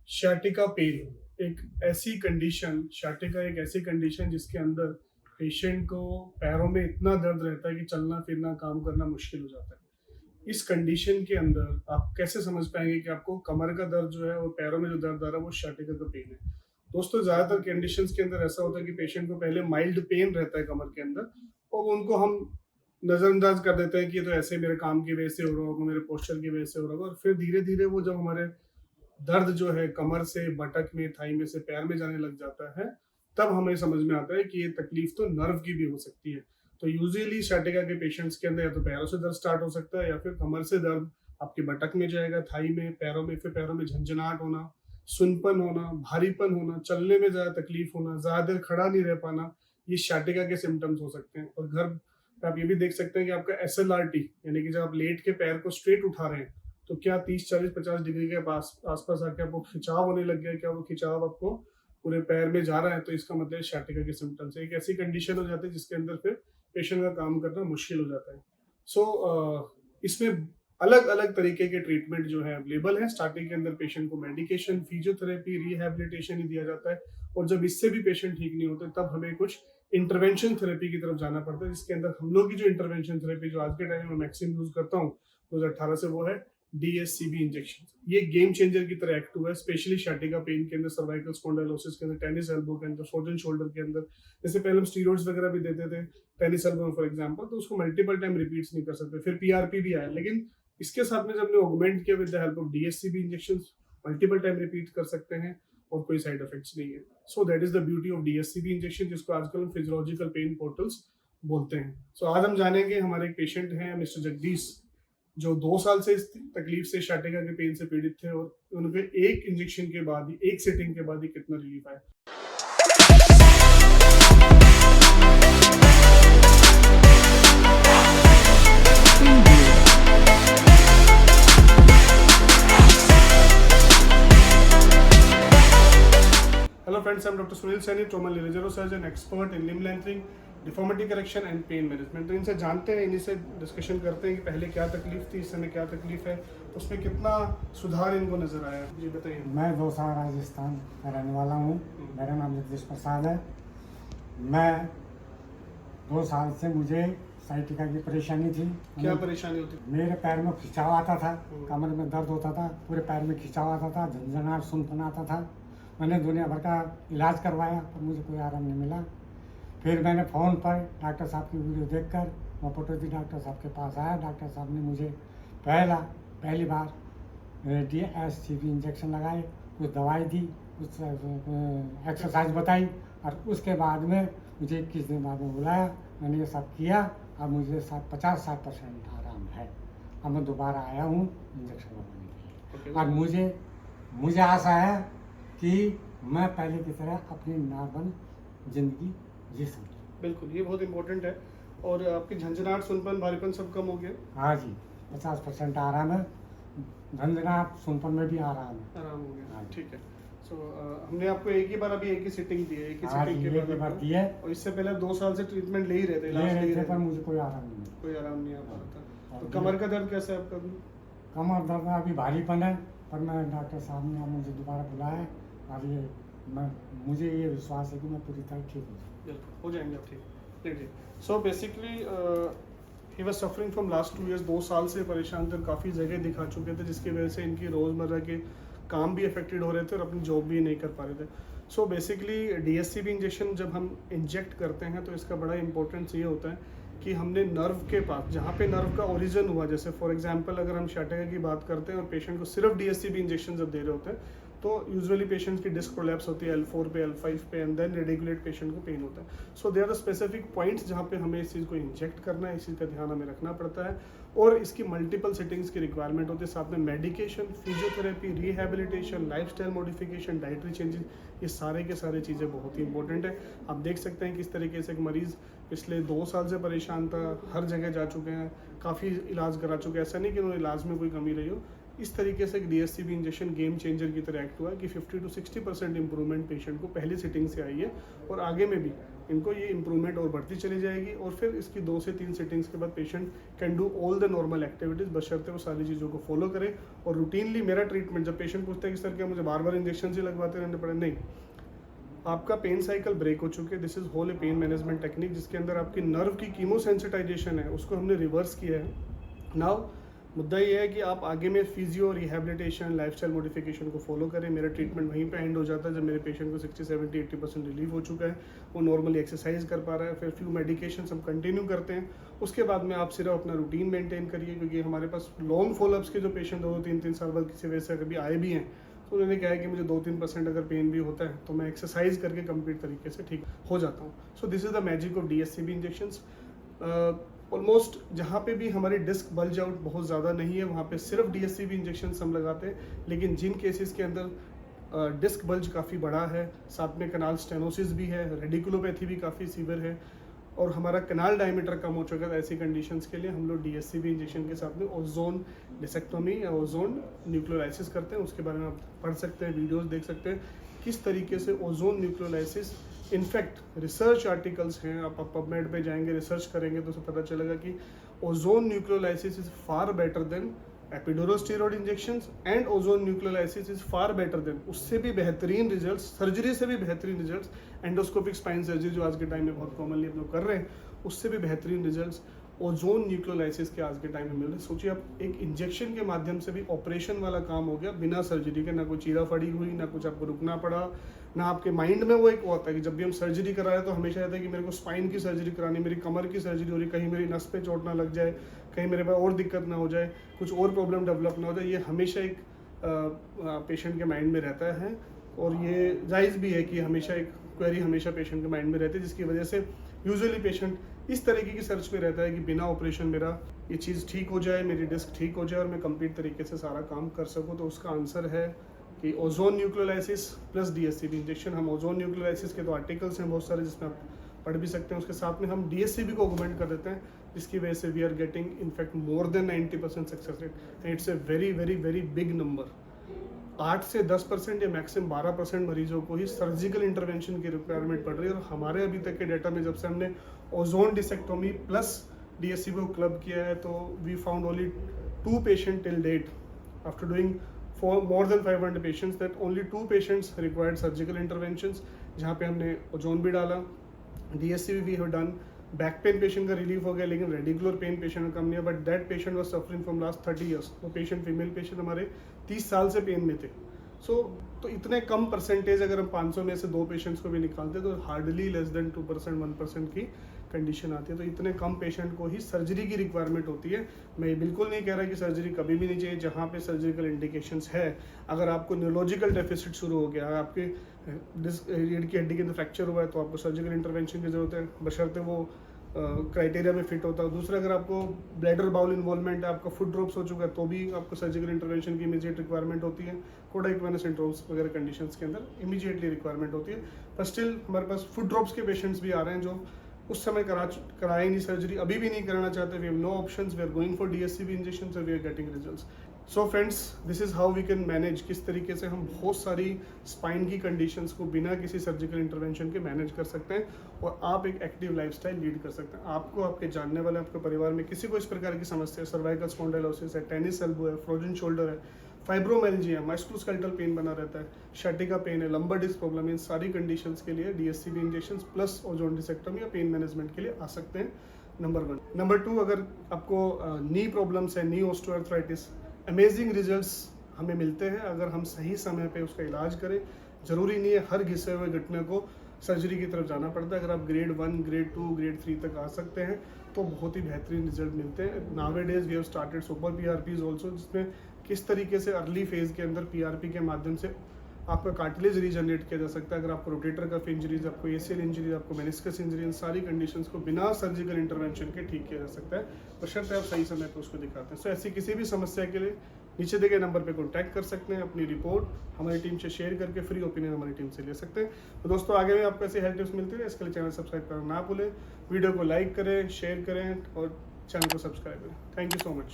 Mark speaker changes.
Speaker 1: शाटिका पेन एक ऐसी कंडीशन, शाटिका एक ऐसी कंडीशन जिसके अंदर पेशेंट को पैरों में इतना दर्द रहता है कि चलना फिरना काम करना मुश्किल हो जाता है। इस कंडीशन के अंदर आप कैसे समझ पाएंगे कि आपको कमर का दर्द जो है और पैरों में जो दर्द आ रहा है वो शाटिका का पेन है। दोस्तों, ज्यादातर कंडीशंस के अंदर ऐसा होता है कि पेशेंट को पहले माइल्ड पेन रहता है कमर के अंदर और उनको हम नजरअंदाज कर देते हैं कि ये तो ऐसे मेरे काम की वजह से हो रहा होगा, मेरे पोस्चर की वजह से हो रहा होगा, और फिर धीरे धीरे वो जब हमारे दर्द जो है कमर से बटक में, थाई में से पैर में जाने लग जाता है, तब हमें समझ में आता है कि ये तकलीफ तो नर्व की भी हो सकती है। तो यूजुअली शाटिका के पेशेंट्स के अंदर या तो पैरों से दर्द स्टार्ट हो सकता है या फिर कमर से दर्द आपकी बटक में जाएगा, थाई में, पैरों में, फिर पैरों में झंझनाहट होना, सुनपन होना, भारीपन होना, चलने में ज्यादा तकलीफ होना, ज्यादा देर खड़ा नहीं रह पाना, ये शाटिका के सिम्टम्स हो सकते हैं। और घर पे आप ये भी देख सकते हैं कि आपका SLRT यानी कि जब आप लेट के पैर को स्ट्रेट उठा रहे हैं तो क्या 30 40 50 डिग्री के आसपास आके आपको खिंचाव होने लग गया, क्या वो खिंचाव आपको पूरे पैर में जा रहा है, तो इसका मतलब शाटिका के सिम्टम्स है। एक ऐसी कंडीशन हो जाती है जिसके अंदर फिर पेशेंट का काम करना मुश्किल हो जाता है। इसमें अलग अलग तरीके के ट्रीटमेंट जो है अवेलेबल है। स्टार्टिंग के अंदर पेशेंट को मेडिकेशन, फिजियोथेरेपी, रिहैबिलिटेशन ही दिया जाता है, और जब इससे भी पेशेंट ठीक नहीं होते तब हमें कुछ इंटरवेंशन थेरेपी की तरफ जाना पड़ता है, जिसके अंदर हम लोग की जो इंटरवेंशन थेरेपी जो आज के टाइम में मैक्सिमम यूज करता हूँ 2018 से, वो है DSCB इंजेक्शन। ये गेम चेंजर की तरह एक्ट हुआ है, स्पेशली शाटिका पेन के अंदर, सर्वाइकल स्पॉन्डिलोसिस के अंदर, टेनिस एल्बो के अंदर, फ्रोजन शोल्डर के अंदर। जैसे पहले हम स्टीरॉइड्स वगैरह भी देते थे टेनिस एल्बो फॉर एग्जांपल, तो उसको मल्टीपल टाइम रिपीट्स नहीं कर सकते। फिर PRP भी आया, लेकिन इसके साथ में जब हमने ऑगमेंट किया with the help of DSCB injection, multiple time repeat कर सकते हैं और कोई साइड इफेक्ट्स नहीं है। So that is the beauty of DSCB injection, जिसको आजकल हम फिजियोलॉजिकल पेन पोर्टल्स बोलते हैं। सो आज हम जानेंगे, हमारे एक पेशेंट हैं मिस्टर जगदीश, जो 2 साल से इस तकलीफ से, शाटिका के पेन से पीड़ित थे, और उनके एक इंजेक्शन के बाद ही, एक सिटिंग के बाद ही कितना रिलीफ आया। Hello friends, I'm Dr. Sunil Saini, trauma neurosurgeon, expert in limb lengthening, deformity correction and pain management. तो इनसे जानते हैं, इन्हीं से डिस्कशन करते हैं कि पहले क्या तकलीफ थी, इस समय क्या तकलीफ है, उसमें कितना सुधार इनको नजर आया। जी बताइए।
Speaker 2: मैं दौसा राजस्थान का रहने वाला हूँ। मेरा नाम जगदीश प्रसाद है। मैं 2 साल से मुझे साइटिका की परेशानी थी।
Speaker 1: क्या परेशानी होती थी?
Speaker 2: मेरे पैर में खिंचाव आता था, कमर में दर्द होता था, पूरे पैर में खिंचाव आता था, झंझनाहट, सुनपन आता था। मैंने दुनिया भर का इलाज करवाया पर मुझे कोई आराम नहीं मिला। फिर मैंने फ़ोन पर डॉक्टर साहब की वीडियो देखकर मैं पटौदी डॉक्टर साहब के पास आया। डॉक्टर साहब ने मुझे पहली बार DSCB इंजेक्शन लगाए, कुछ दवाई दी, कुछ एक्सरसाइज बताई, और उसके बाद में मुझे 21 दिन बाद में बुलाया। मैंने ये सब किया। अब मुझे 50-60% आराम है। अब मैं दोबारा आया हूँ इंजेक्शन लगाने के लिए, और मुझे आशा है कि मैं पहले की तरह अपनी नॉर्मल जिंदगी जी सकूँ।
Speaker 1: बिल्कुल, ये बहुत इंपॉर्टेंट है। और आपकी झंझनाहट, सुनपन, भारीपन सब कम हो गया?
Speaker 2: हाँ जी, 50% आराम है। झंझनाहट, सुनपन में भी आराम
Speaker 1: हो गया।
Speaker 2: हाँ,
Speaker 1: ठीक है। सो हमने आपको एक ही सिटिंग दी है, एक ही सिटिंग के बाद
Speaker 2: दी है।
Speaker 1: और इससे पहले 2 साल से ट्रीटमेंट ले ही रहे थे, इलाज ले ही रहे थे,
Speaker 2: पर मुझे कोई आराम नहीं
Speaker 1: आ पा रहा था। तो कमर का दर्द कैसा है आपका?
Speaker 2: कमर दर्द अभी भारीपन है, पर मैं डॉक्टर साहब ने मुझे दोबारा बुलाया, और मुझे ये विश्वास है कि मैं पूरी तरह ठीक
Speaker 1: हो जाएंगे आप ठीक। देखिए, so basically he was suffering from last 2 years, 2 साल से परेशान थे, काफ़ी जगह दिखा चुके थे, जिसकी वजह से इनकी रोज़मर्रा के काम भी अफेक्टेड हो रहे थे और अपनी जॉब भी नहीं कर पा रहे थे। सो बेसिकली DSCB इंजेक्शन जब हम इंजेक्ट करते हैं तो इसका बड़ा इंपॉर्टेंस ये होता है कि हमने नर्व के पास, जहाँ पे नर्व का ओरिजिन हुआ, जैसे फॉर एग्जांपल अगर हम शाटिका की बात करते हैं और पेशेंट को सिर्फ DSCB इंजेक्शन जब दे रहे होते हैं तो यूजुअली पेशेंट्स की डिस्क प्रोलैप्स होती है L4 पे, L5 पे, एंड देन रेडिकुलेट पेशेंट को पेन होता है। So there are specific points जहाँ पे हमें इस चीज़ को इंजेक्ट करना है, इस चीज़ का ध्यान हमें रखना पड़ता है, और इसकी मल्टीपल सेटिंग्स की रिक्वायरमेंट होती है। साथ में medication, physiotherapy, rehabilitation, lifestyle modification, dietary changes, ये सारे के सारे चीज़ें बहुत ही इंपॉर्टेंट है। आप देख सकते हैं किस तरीके से एक मरीज़ पिछले 2 साल से परेशान था, हर जगह जा चुके हैं, काफ़ी इलाज करा चुके हैं, ऐसा नहीं कि उन्होंने इलाज में कोई कमी रही हो। इस तरीके से DSCB इंजेक्शन गेम चेंजर की तरह एक्ट हुआ है कि 50 to 60% इंप्रूवमेंट पेशेंट को पहली सिटिंग से आई है, और आगे में भी इनको ये इंप्रूवमेंट और बढ़ती चली जाएगी और फिर इसकी 2 से 3 सिटिंग्स के बाद patient can do all the normal activities, बशर्ते वो सारी चीज़ों को फॉलो करें। और रूटीनली मेरा ट्रीटमेंट, जब पेशेंट पूछते हैं कि सर क्या मुझे बार बार इंजेक्शन ही लगवाते रहने पड़े, नहीं, आपका पेन साइकिल ब्रेक हो चुके हैं। This is whole a pain management technique, जिसके अंदर आपकी नर्व की कीमोसेंसिटाइजेशन है, उसको हमने रिवर्स किया है। नाउ मुद्दा ये है कि आप आगे में फिजियो, रिहेबिलिटेशन, लाइफस्टाइल मॉडिफिकेशन को फॉलो करें। मेरा ट्रीटमेंट वहीं पे एंड हो जाता है जब मेरे पेशेंट को 60, 70, 80% रिलीफ हो चुका है, वो नॉर्मली एक्सरसाइज कर पा रहा है। फिर फ्यू मेडिकेशन हम कंटिन्यू करते हैं, उसके बाद में आप सिर्फ अपना रूटीन मेंटेन करिए, क्योंकि हमारे पास लॉन्ग फॉलोअप्स के जो पेशेंट 2-3 साल बाद किसी वजह से कभी आए भी हैं, तो उन्होंने कहा है कि मुझे 2-3% अगर पेन भी होता है तो मैं एक्सरसाइज करके कंप्लीट तरीके से ठीक हो जाता हूँ। So this is the magic of DSCB injections. Almost जहाँ पे भी हमारी डिस्क बल्ज आउट बहुत ज़्यादा नहीं है, वहाँ पे सिर्फ DSCB इंजेक्शंस हम लगाते हैं। लेकिन जिन केसेस के अंदर डिस्क बल्ज काफ़ी बड़ा है, साथ में कनाल स्टेनोसिस भी है, रेडिकुलोपैथी भी काफ़ी सीवियर है और हमारा कनाल डायमीटर कम हो चुका है, ऐसी कंडीशंस के लिए हम लोग DSCB इंजेक्शन के साथ में ओजोन डिसेक्टोमी या ओजोन न्यूक्लियोलाइसिस करते हैं। उसके बारे में आप पढ़ सकते हैं, वीडियोस देख सकते हैं किस तरीके से ओजोन न्यूक्लियोलाइसिस, इनफैक्ट रिसर्च आर्टिकल्स हैं, आप पबमेड पे जाएंगे, रिसर्च करेंगे तो उसे पता चलेगा कि ozone nucleolysis is far better than epidural steroid injections and ozone nucleolysis is far better than, उससे भी बेहतरीन रिजल्ट्स, सर्जरी से भी बेहतरीन रिजल्ट्स, एंडोस्कोपिक स्पाइन सर्जरी जो आज के टाइम में बहुत कॉमनली हम लोग कर रहे हैं, उससे भी बेहतरीन रिजल्ट्स ओजोन न्यूक्लियोलाइसिस के आज के टाइम में मिल रहे हैं। सोचिए आप, एक इंजेक्शन के माध्यम से भी ऑपरेशन वाला काम हो गया बिना सर्जरी के, ना कोई चीरा फड़ी हुई, ना कुछ आपको रुकना पड़ा, ना आपके माइंड में वो एक होता है कि जब भी हम सर्जरी करा रहे हैं तो हमेशा रहता है कि मेरे को स्पाइन की सर्जरी करानी, मेरी कमर की सर्जरी हो रही, कहीं मेरी नस पे चोट ना लग जाए, कहीं मेरे पास और दिक्कत ना हो जाए, कुछ और प्रॉब्लम डेवलप ना हो जाए। ये हमेशा एक पेशेंट के माइंड में रहता है और ये जायज़ भी है कि हमेशा एक क्वेरी हमेशा पेशेंट के माइंड में रहती है, जिसकी वजह से यूजुअली पेशेंट इस तरीके की सर्च में रहता है कि बिना ऑपरेशन मेरा ये चीज़ ठीक हो जाए, मेरी डिस्क ठीक हो जाए और मैं कंप्लीट तरीके से सारा काम कर सकूं। तो उसका आंसर है कि ओजोन न्यूक्लियोलाइसिस प्लस DSCB इंजेक्शन। हम ओजोन न्यूक्लियोलाइसिस के तो आर्टिकल्स हैं बहुत सारे जिसमें आप पढ़ भी सकते हैं, उसके साथ में हम DSCB को ऑगमेंट कर देते हैं, जिसकी वजह से we are getting in fact more than 90% success rate and it's a very very very big number. 8 से 10% या मैक्सिमम 12% मरीजों को ही सर्जिकल इंटरवेंशन की रिक्वायरमेंट पड़ रही है। और हमारे अभी तक के डेटा में जब से हमने ओजोन डिसेक्टोमी प्लस DSCB को क्लब किया है, तो we found only 2 patient till date after doing for more than 500 patients that only 2 patients required surgical interventions, जहाँ पे हमने ओजोन भी डाला, DSCB we have done, back pain patient का रिलीफ हो गया, लेकिन रेडिकुलर पेन पेशेंट का कम नहीं है, but that patient was suffering from last 30 years। वो पेशेंट फीमेल पेशेंट हमारे 30 साल से पेन में थे। तो इतने कम परसेंटेज, अगर हम 500 में से 2 पेशेंट्स को भी निकालते तो हार्डली लेस देन 2%, 1% की कंडीशन आती है। तो इतने कम पेशेंट को ही सर्जरी की रिक्वायरमेंट होती है। मैं ये बिल्कुल नहीं कह रहा कि सर्जरी कभी भी नहीं चाहिए, जहाँ पे सर्जिकल इंडिकेशंस है। अगर आपको न्यूरोलॉजिकल डेफिसिट शुरू हो गया है, आपके रीढ़ की हड्डी के अंदर फ्रैक्चर हुआ है, तो आपको सर्जिकल इंटरवेंशन की जरूरत है, बशर्ते वो क्राइटेरिया में फिट होता है। दूसरा, अगर आपको ब्लैडर बाउल इन्वॉल्वमेंट है, आपका फुट ड्रॉप्स हो चुका है, तो भी आपको सर्जिकल इंटरवेंशन की इमीडिएट रिक्वायरमेंट होती है। कोडा इक्वेना सिंड्रोम्स वगैरह कंडीशंस के अंदर इमीडिएटली रिक्वायरमेंट होती है। पर स्टिल हमारे पास फुट ड्रॉप्स के पेशेंट्स भी आ रहे हैं जो उस समय कराए नहीं सर्जरी, अभी भी नहीं कराना चाहते। We have no options, we are going for DSCB injections और we are getting results. So friends, this is how we can manage, किस तरीके से हम बहुत सारी स्पाइन की कंडीशंस को बिना किसी सर्जिकल इंटरवेंशन के मैनेज कर सकते हैं और आप एक एक्टिव लाइफस्टाइल लीड कर सकते हैं। आपको, आपके जानने वाले, आपके परिवार में किसी को इस प्रकार की समस्या है, सर्वाइकल स्पॉन्डिलोसिस है, टेनिस एल्बो है, फ्रोजन शोल्डर है, फाइब्रोमाइल्जिया है, मस्कुलोस्केलेटल पेन बना रहता है, शाटिका पेन है, लंबर डिस्क प्रॉब्लम है, इन सारी कंडीशंस के लिए DSCB इंजेक्शंस प्लस ओजोन डिसेक्टोमी या पेन मैनेजमेंट के लिए आ सकते हैं। नंबर 1। नंबर 2, अगर आपको नी प्रॉब्लम्स है, नी ऑस्टियोआर्थराइटिस, अमेजिंग रिजल्ट्स हमें मिलते हैं अगर हम सही समय पे उसका इलाज करें। ज़रूरी नहीं है हर घिसे हुए घटने को सर्जरी की तरफ जाना पड़ता है। अगर आप ग्रेड 1, ग्रेड 2, ग्रेड 3 तक आ सकते हैं तो बहुत ही बेहतरीन रिजल्ट मिलते हैं। Nowadays we have started super PRPs also, जिसमें किस तरीके से अर्ली फेज के अंदर PRP के माध्यम से आपका कार्टिलेज रीजनरेट किया जा सकता है। अगर आपको रोटेटर कफ इंजरीज, आपको ACL इंजरीज, आपको मेनिस्कस इंजरी, इन सारी कंडीशंस को बिना सर्जिकल इंटरवेंशन के ठीक किया जा सकता है, बशर्ते आप सही समय पर उसको दिखाते हैं। सो ऐसी किसी भी समस्या के लिए नीचे दिए गए नंबर पे कांटेक्ट कर सकते हैं। अपनी रिपोर्ट हमारी टीम से शेयर करके फ्री ओपिनियन हमारी टीम से ले सकते हैं। तो दोस्तों, आगे में आपको ऐसी हेल्प टिप्स मिलती है, इसके लिए चैनल सब्सक्राइब करना ना भूलें, वीडियो को लाइक करें, शेयर करें और चैनल को सब्सक्राइब करें। Thank you so much.